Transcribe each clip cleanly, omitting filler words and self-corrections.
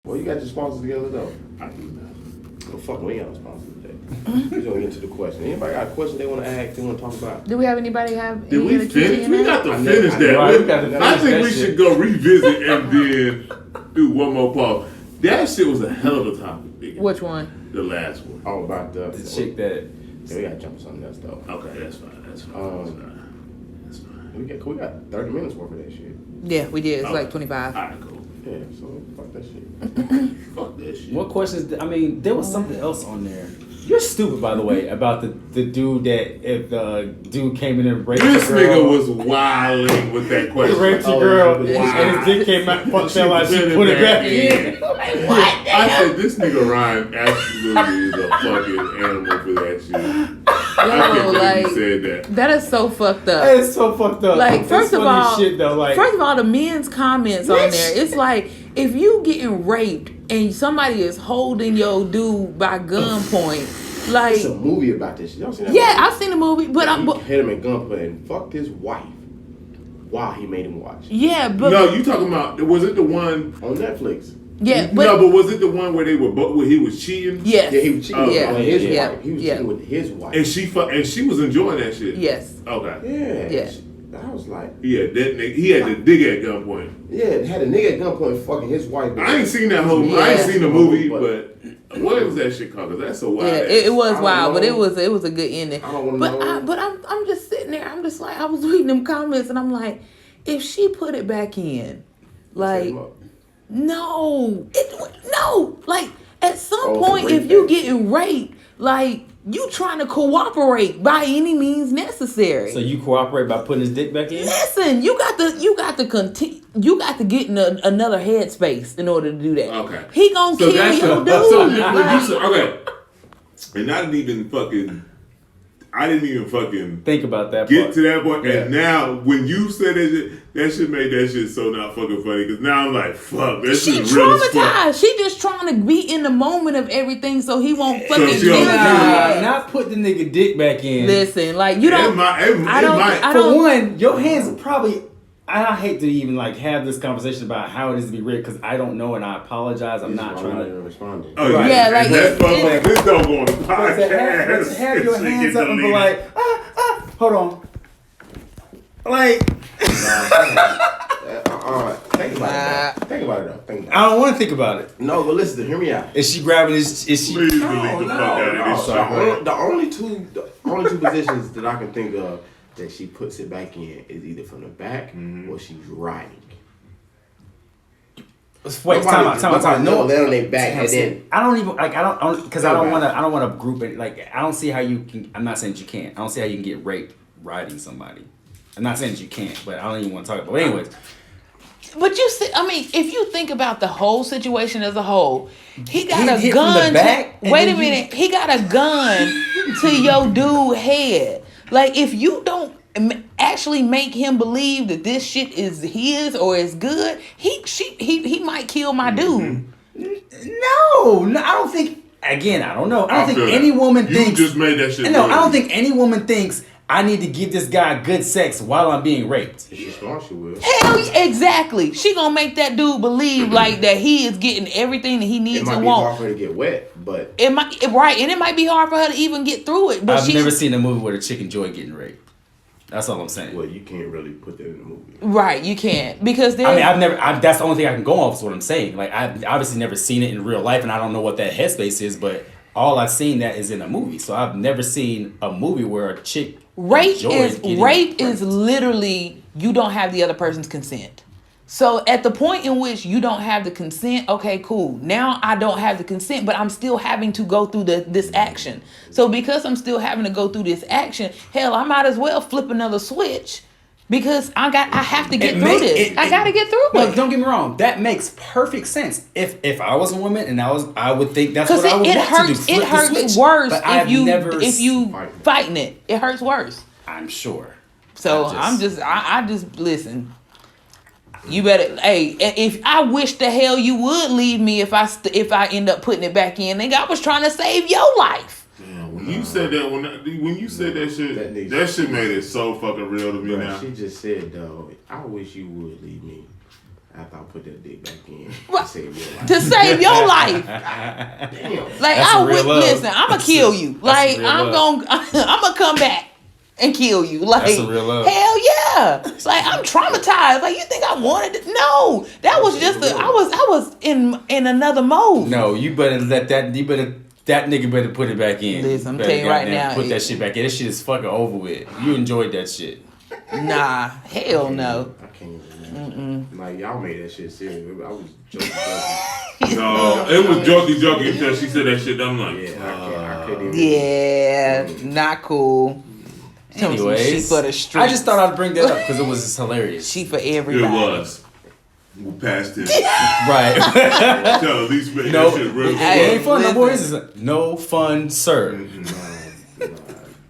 Well, you got your sponsors together though. I do not. Well, fuck, we ain't got no sponsors today. We're gonna get into the question. Anybody got a question they want to ask? They want to talk about? Do we have anybody have? Did we finish? We got to I finish know, that. right, We got to finish I think that we shit. should go revisit and then do one more pause. That shit was a hell of a topic. Nigga. Which one? The last one. All about the chick that. Yeah, we gotta jump on something else though. Okay, that's fine. That's fine. That's fine. We got 30 minutes worth of that shit. Yeah, we did. It's Okay. like 25. All right, cool. Yeah, so fuck that shit. Fuck that shit. What questions? I mean, there was something else on there. You're stupid, by the way, about the dude that if the dude came in and raped This the girl. nigga was wilding with that He question. raped the Oh, girl, yeah. and his dick came out, fell out, she put it put it back back in. in. Like, what? I said this nigga Ryan absolutely is a fucking animal for that shit. I can't Yo, believe like he said that. that is so fucked up. It's so fucked up. Like, It's first of funny all, shit, though, like, the men's comments on there, it's like if you getting raped and somebody is holding your dude by gunpoint, like It's a movie about this shit. Y'all seen that yeah, movie? I've seen the movie, but I'm He hit him at gunpoint and fucked his wife while he made him watch yeah, but No, you talking about, was it the one? on Netflix. yeah, but No, but was it the one where they were where he was cheating? yes, Yeah, he was cheating Yeah, on his yeah, wife. He was yeah. cheating with his wife. And she was enjoying that shit. yes, Okay. Yeah. Yeah. I was like, Yeah, that nigga, he had to dig at gunpoint. yeah, had a nigga at gunpoint fucking his wife. I ain't seen that whole. I ain't seen the movie, but what was that shit called? 'Cause that's so wild. yeah, it was I don't wild, but know. it was a good ending. I don't want to But know. but I'm just sitting there. I'm just like I was reading them comments, and I'm like, if she put it back in, like no, like at some Oh, it's a point, rape if you thing. getting raped, like you trying to cooperate by any means necessary. so you cooperate by putting his dick back in? Listen, you got to continue. You got to get in another headspace in order to do that. Okay. He gonna So kill that's your dude. okay. And I didn't even fucking Think about that get part. to that point. Yeah. And now when you said that shit made that shit so not fucking funny. Because now I'm like, fuck, that She shit real as fuck. traumatized. She just trying to be in the moment of everything so he won't fucking she kill don't- you. Nah, not put the nigga dick back in. Listen, like you don't. I For don't. one, your hands are probably. I hate to even like have this conversation about how it is to be raped because I don't know and I apologize. I'm not trying to. respond. Oh, Right. Yeah, like, that's it's- this don't go on the But podcast. to have your This shit hands get up and be deleted. like, hold on. Like, Think about it. Though. Think about it though. Think about it. I don't want to think about it. No, but listen, hear me out. Is she grabbing his? Is she? Please delete the fuck out of this shit. The only two positions that I can think of that she puts it back in is either from the back or she's riding. Wait, time out. No, lay on their back and See, then I don't even like. I don't because I don't Right. want to group it. Like, I don't see how you can. I'm not saying that you can't. I don't see how you can get raped riding somebody. I'm not saying that you can't, but I don't even want to talk about it. But anyways, But you see, I mean, if you think about the whole situation as a whole, he got He a hit from gun. the back, and Wait a then you- minute, he got a gun to your dude head. Like if you don't actually make him believe that this shit is his or is good, he might kill my dude. no, I don't think. Again, I don't know. I don't think feel that. any woman You thinks. just made that shit No, real. I don't think any woman thinks I need to give this guy good sex while I'm being raped. if she's smart, she will. Hell, yeah, exactly. She gonna make that dude believe like that he is getting everything that he It needs might and be hard wants. for her to get wet, but It might right, and it might be hard for her to even get through it. But I've she never seen a movie where the chick enjoyed getting raped. That's all I'm saying. well, you can't really put that in the movie. right, you can't because there's I mean, I've never. That's the only thing I can go off. Is what I'm saying. Like, I've obviously never seen it in real life, and I don't know what that headspace is. But all I've seen that is in a movie. So I've never seen a movie where a chick rape enjoys getting rape is raped. literally you don't have the other person's consent. So at the point in which you don't have the consent, okay, cool. Now I don't have the consent, but I'm still having to go through this action. So because I'm still having to go through this action, hell, I might as well flip another switch because I have to get through this. I got to get through Look, it. don't get me wrong. That makes perfect sense. If I was a woman and I would think that's Because what I would it want to do. hurts. It flip the hurts switch. worse But I've never if you Fight. fighting it. It hurts worse. I'm sure. So I I just listen. You better, hey. If I wish the hell you would leave me if I end up putting it back in, nigga, I was trying to save your life. Damn, when you said that, when you said that shit, that shit made it so fucking real to me Bruh, now. she just said, though, I wish you would leave me. after I put that dick back in What? to save your life. To save your life. Damn. Like That's I some real would love. listen, I'm gonna kill you. Like some real I'm love. gonna come back and kill you. Like That's some real love. hell yeah. Like I'm traumatized. Like you think I wanted it? No, that was just I was in another mode. No, you better let that. You better. That nigga better put it back in. Listen, I'm Better telling you right goddamn now, Put that it- shit back in. This shit is fucking over with. You enjoyed that shit. Nah, hell no. I can't even imagine. Like, y'all made that shit serious. I was joking. No, it was jokey until she said that shit. I'm like, I couldn't even. Yeah, not cool. Tell me some Anyways, shit for the streets. I just thought I'd bring that up because it was just hilarious. she for it everybody. was. We're past it. Right. Tell at least make No, that shit real. it Hey, ain't fun no more. listen. It's no fun, sir.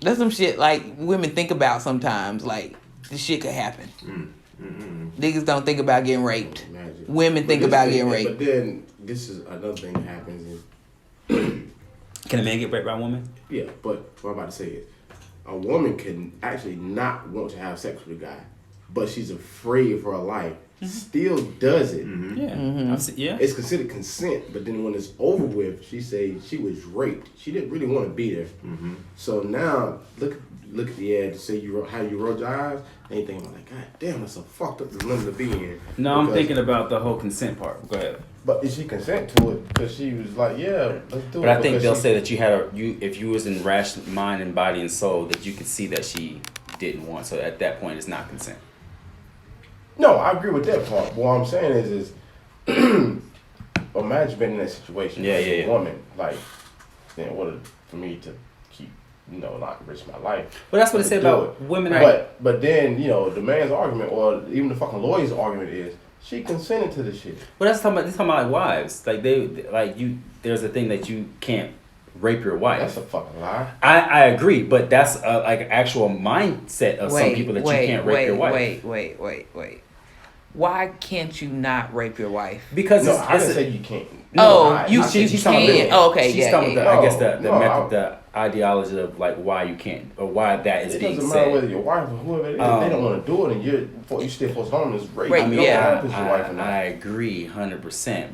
That's some shit like women think about sometimes. Like this shit could happen. Niggas don't think about getting raped. Imagine. Women think But about this getting thing- raped. But then this is another thing that happens is Can a man get raped by a woman? yeah. But what I'm about to say is a woman can actually not want to have sex with a guy, but she's afraid for her life. Still does it. Yeah. I've seen, yeah. It's considered consent, but then when it's over with, she say she was raped. She didn't really want to be there. So now look at the ad to say how you rolled your eyes. And you thinking about like, God damn, that's a fucked up dilemma to be in. No, I'm Because- thinking about the whole consent part. Go ahead. But did she consent to it? Because she was like, yeah, let's do it. But I think Because they'll she- say that you had if you was in rash mind and body and soul, that you could see that she didn't want. So at that point, it's not consent. No, I agree with that part. But what I'm saying is imagine being in that situation. Yeah, as a yeah. woman, like, then what for me to keep, not risk my life. But that's what they say to do about it. women. But then, the man's argument or even the fucking lawyer's argument is she consented to this shit. Well, that's talking about. They're talking about like wives. Like there's a thing that you can't rape your wife. That's a fucking lie. I agree, but that's like actual mindset of some people that you can't rape your wife. Wait. Why can't you not rape your wife? Because No, it's, I it's didn't a- say you can't. Oh, I you said she's talking about can. the- Oh, okay, she's yeah, talking yeah, about, I guess yeah. the No, method, the ideology of like why you can't or why that is It being doesn't matter said. whether your wife or whoever it is. They don't want to do it, and you still forced on this rape. Rape, You don't yeah. care if it's your wife or not. I agree 100%.